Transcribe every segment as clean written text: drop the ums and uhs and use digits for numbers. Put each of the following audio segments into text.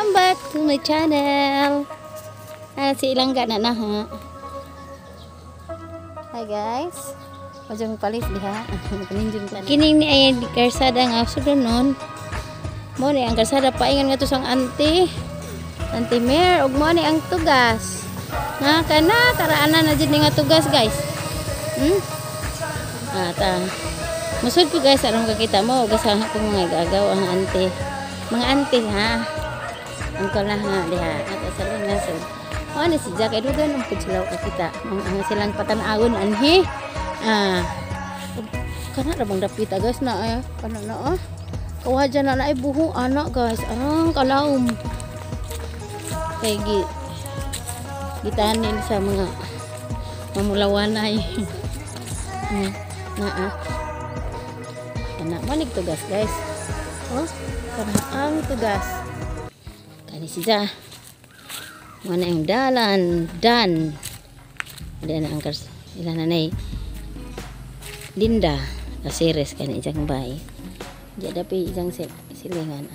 Welcome back to my channel. Si ilang gana na ha. Hi guys. Majong palis diha. Kini ni ay di karsada nga sudanon. Mo ni ang karsada paingan nga to sang auntie. Auntie Mer ug mo ni ang tugas. Nga kana karaanan na jud ni nga tugas guys. Ta. Musud ko guys aron kakita mo gasahan ko mga gagaw ang auntie. Mga auntie ha. Ang kala ha diha at asalin na sud. Oh ni si Jack ay dugan ang pudlaw kakita. Ang silang patan-awon anhi. Kana ra bang dapita guys na kana na kawajan na ay buho anak guys. Arang kalaom. Kay gitanin sa mga mamulawanay. Kana manig tugas guys. Kana ang tugas. Kani siya. Mana yang dalan dan ada na angkar ilan nanay Linda kaseres kani ijang bay. Dia dapat ijang silingan.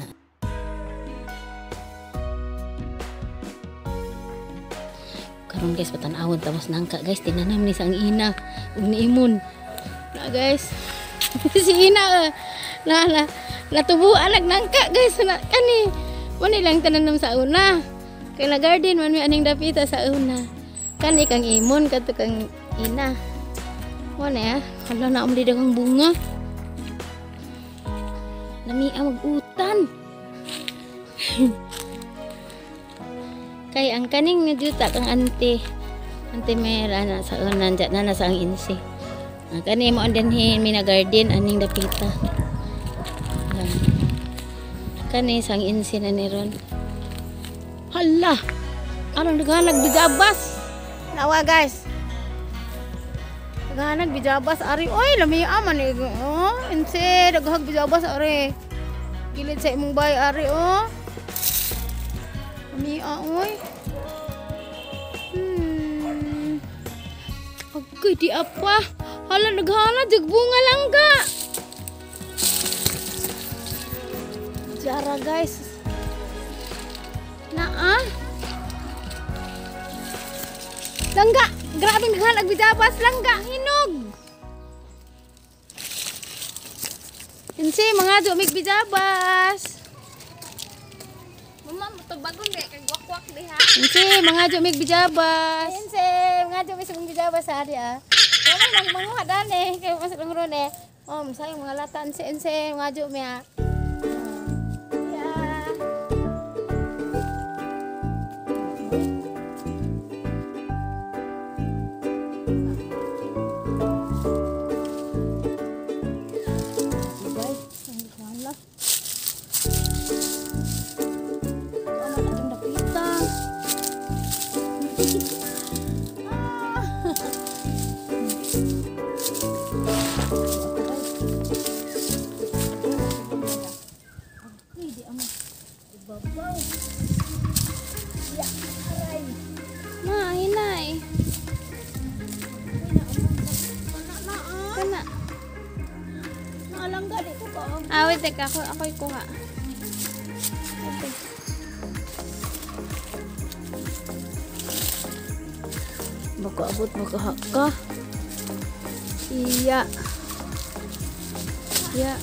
Karon guys patan-awon tapos nangka guys tinanam ni sang ina ug ni imun. Na guys. Si ina la tubo anak nangka guys na kani. Mo ni lang tananam sa una. Kay na garden man mi aning dapita sa una. Kan ikang imun kadto kang ina. Mo na hala na di daghang bunga. Nami mag-utan. Kay ang kaning nga juta kang ante Mera na sa una na sa ang insi. Ang kani mo andanhin mi na garden aning dapita. Kani sang insi na ni ron. Hala, anong naghanag bijabas? Nawa guys. Naghanag bijabas ari. Oy, lami aman eh. Inse naghag bijabas ari. Gilid sa imong bay ari Lami oy. Agay di apa. Hala naghanag jag bunga langga. Jara guys. Langga, grabe naghanag bijabas langga, hinog. Insi mga dumig bijabas. Mama motobagon be kay gwak-gwak diha. Insi mga dumig bijabas. Inse mga dumig bijabas ha dia. Kamo nang manguha dane kay masuk ng ron sayang mga lata inse mga dumi ha. Awit teka ako'y kuha. Okay. Baka abot makahaka. Iya. Ya.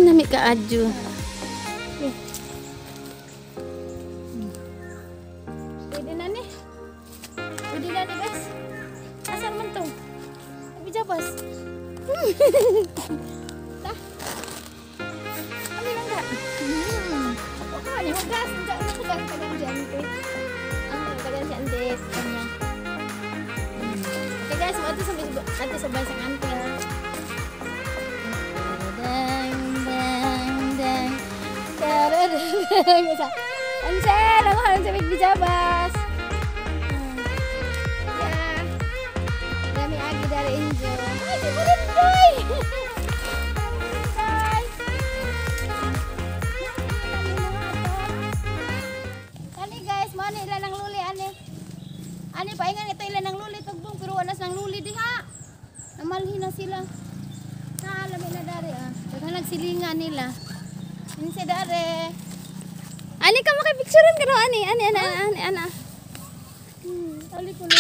Nami ka aju. Pwede na ni. Pwede na ni guys. Asan man to? Bijabas. Dah. Ambil enggak? Apa ni hugas? Enggak hugas kadang cantik. Kadang cantik punya. Oke guys, mau tuh nanti sampai sang antil. Bisa. Ansel, aku harus sampai bijabas. Dami agi dari Injo. Kani guys, mo ni ilan ang luli ani paingan ito ilan ang luli tugdong pero anas ng luli diha. Namalhin na sila. Naalami na dari Daghan nagsilingan nila. Ini si Dare. Ani ka makipicturean ka daw ani. Ana. Ali ko na.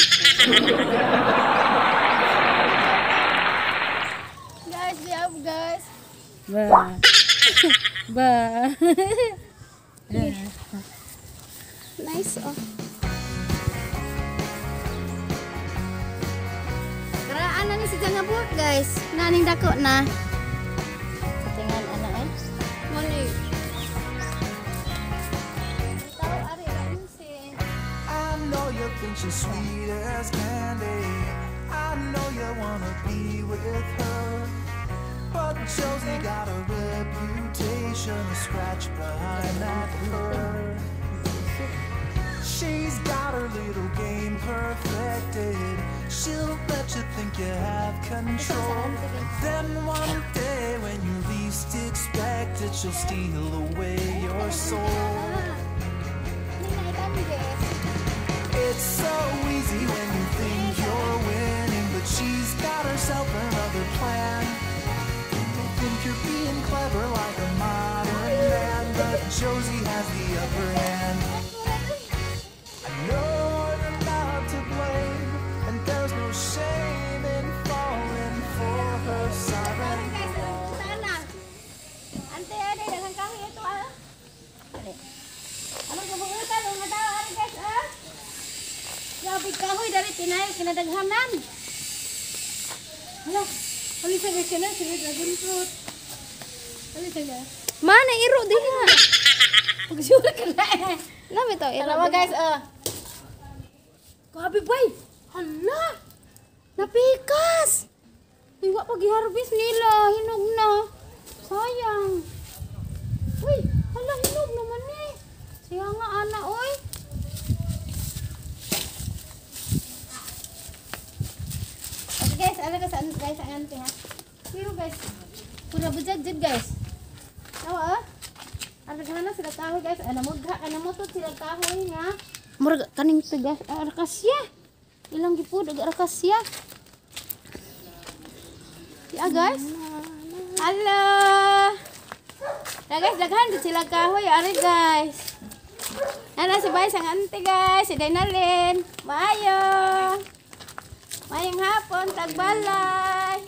Guys, we have guys. Ba. Nice oh. Karaan na ni si Jangabot guys. Naning dako na. Tingnan ana eh. Mali. Tahu ari lang si. I know you think she's sweet as candy. I know you wanna be with her. But Josie got a reputation to scratch behind that purr. She's got her little game perfected. She'll let you think you have control. Then one day when you least expect it, she'll steal away your soul. It's so easy when you think you're winning, but she's got herself another plan. You think you're being clever like a modern man, but Josie has the upper hand. I know you're not to blame, and there's no shame in falling for her siren. Ante ada dalam kami itu ah. Ano kebuutan ang natawa ari guys ah. Grabe kahoy dari tinay kinadaghanan. Hala, ali sa guys na sila dragon fruit. Ali sa guys. Mana iro diha? Pagsyura ka na eh. Nami to iro. Alawa guys ah. Grabe bay. Hala. Napikas. Iwa pag i-harvest nila, hinog na. Sayang. Uy, hala hinog naman eh. Siya nga ana oy. Okay guys, ala ka saan guys ang ante ha. Pero guys, pura bujad guys. Tawa ah. Ala gana sila kahoy guys, ana mugha kana mo to sila kahoy nga. Murag kaning tigas rakasya. Ilang gipud ag rakasya. Ya guys. Halo. Ya guys, daghan di sila kahoy ari guys. Ana si Bay sang ante guys, si Dainalin. Maayo. Mayang hapon tagbalay.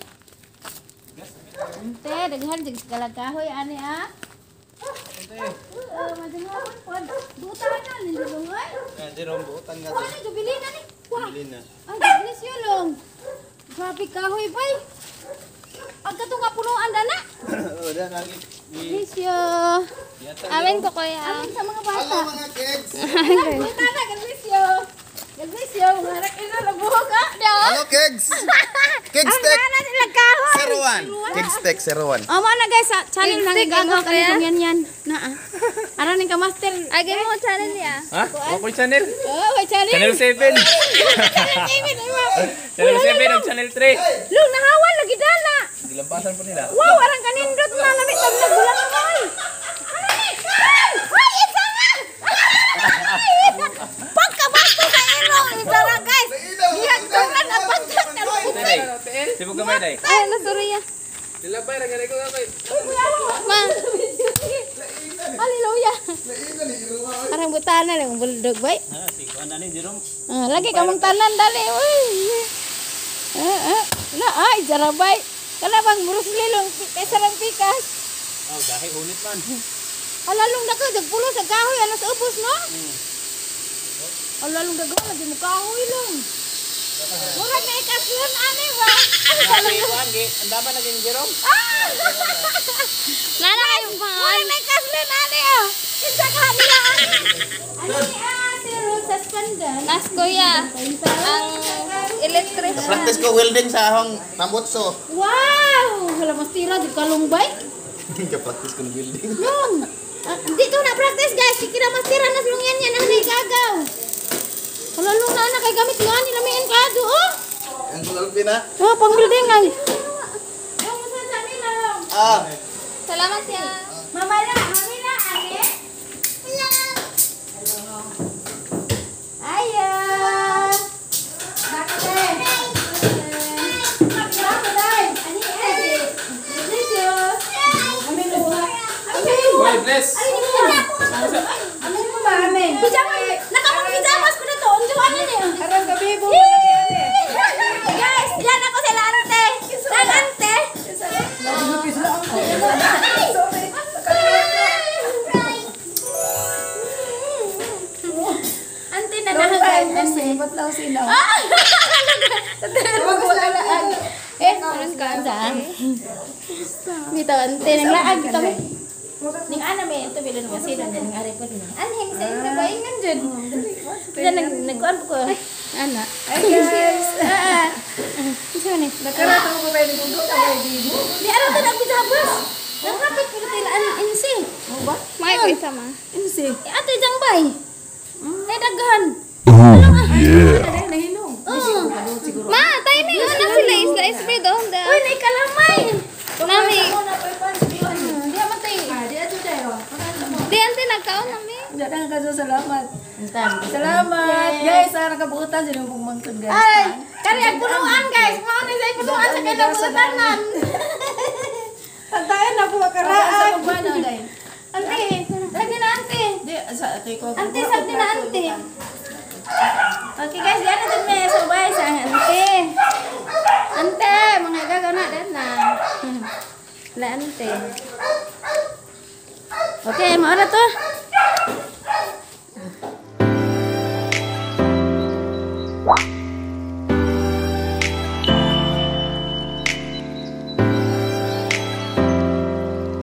Ante, daghan di sila kahoy ani ah. Madung hapon pod. Butan na ni dulungoy. Jerome buutan nga Kuha ni gabili na ni. Wah. Bilin na. Ang gabili siya long. Grabe kahoy bay. Ang katong kapunuan dana. Udah lagi di Lisyo. Amin ko kuya. Amin sa mga bata. mga kids. Buta na Galisyo. Galisyo, ngarak ina labuhok ah. Halo kids. Kids Ang tech nana sila kahoy. 01. Kids tech 01. Oh, na guys, channel na Tig-tig gagawa ako, kami kuya. kung yan. Na ah. Ara ning ka master. Agi mo channel niya. Ha? Ako yung channel. Oh, may channel. Channel 7. Channel 7 ug channel 3. Lung nahawan lagi dana. Gilampasan po nila. Wow, arang kanindot na lamit ang nagbulan naman. Ay, isa nga! Pagkabasto sa ilong, isa nga guys. Gihagtunan ang pagkat na Day. Sibog gamay day. Ay, nasuriya. Dilabay ra gani ko gamay. Ma, Hallelujah. Arang butana lang buldog bay. Ah, si kuan ani Jerome. Lagi kamong tanan dali. Uy. Na ay jarabay. Kala bang Bruce Lee long sarang pikas. Oh, dahi unit man. Alalong dako dagpulo sa kahoy alas ubos no? Alalong dako lagi mo kahoy lang. Murag na ikaslan ani ba? Dami kuan gi, andama na gin Jerome. nana kayong pangalan. Murag na ikaslan ani ah. Kinsa ka nila ani? Ani si Rosa Spandan. Nas kuya. Ang electric. Practice ko welding sa ahong tambutso. Wow! Wala mas tira di kalumbay. Ka-practice ko ng welding. Long. Dito na practice guys. Kikira mas tira nas lungyan yan ang gagaw. Wala lung na na kay gamit nga nila may kado oh. Ang kulal na. Oh, pang-building ay. Yung masasabi na lang. Ah. Salamat ya. Mamala, mamila, ate. Hello. Ayo. Bakit eh? Bakit eh? Ani eh? Dito. Kami luha. Hoy, Yes. Ano mo ba, amin? Pijamas, nakapag-pijamas ko na to. Unjuan na niya. Arang gabi mo. Guys, yan ako sila ante. Sang ante. Lupis lang ako. Ante na guys. Ante. Ba't lang sila? Parang kansa. Dito, ante. Nanglaag kami. Ning ana may ito bilang kasi dan ning ari ko din. Anheng sa inyo baingan jud. Kaya nagkuan ko. Ana. Hi guys. Isa ni. Nakarata ko ba yung bundok na may dito? Di araw ta nagpijabas. Nakapit ko tilaan insi. Mo ba? May ko isa ma. Insi. Ate jang bay. Kay daghan. Ay, nahinom. Siguro. Ma, tayo na yung anak sila isla spread on the. Uy, nay kalamay. Nami. Di amatay. Di ato tayo. Di ante nagkaon nami. Diyan ka sa salamat. Entam. Salamat. Guys, sana kabuutan sila yung pagmangkod guys. Ay, kari ang punuan guys. Mao ni sa punuan sa kada bulutanan. Tantayan na po makaraan. Sa kumbana, day. Ante, lagi na ante. Di, sa ate ko. Ante, sabi na ante. Okay guys, yan na dun may subay sa ante. Ante, mga gagana din na. La ante. Okay, maura to.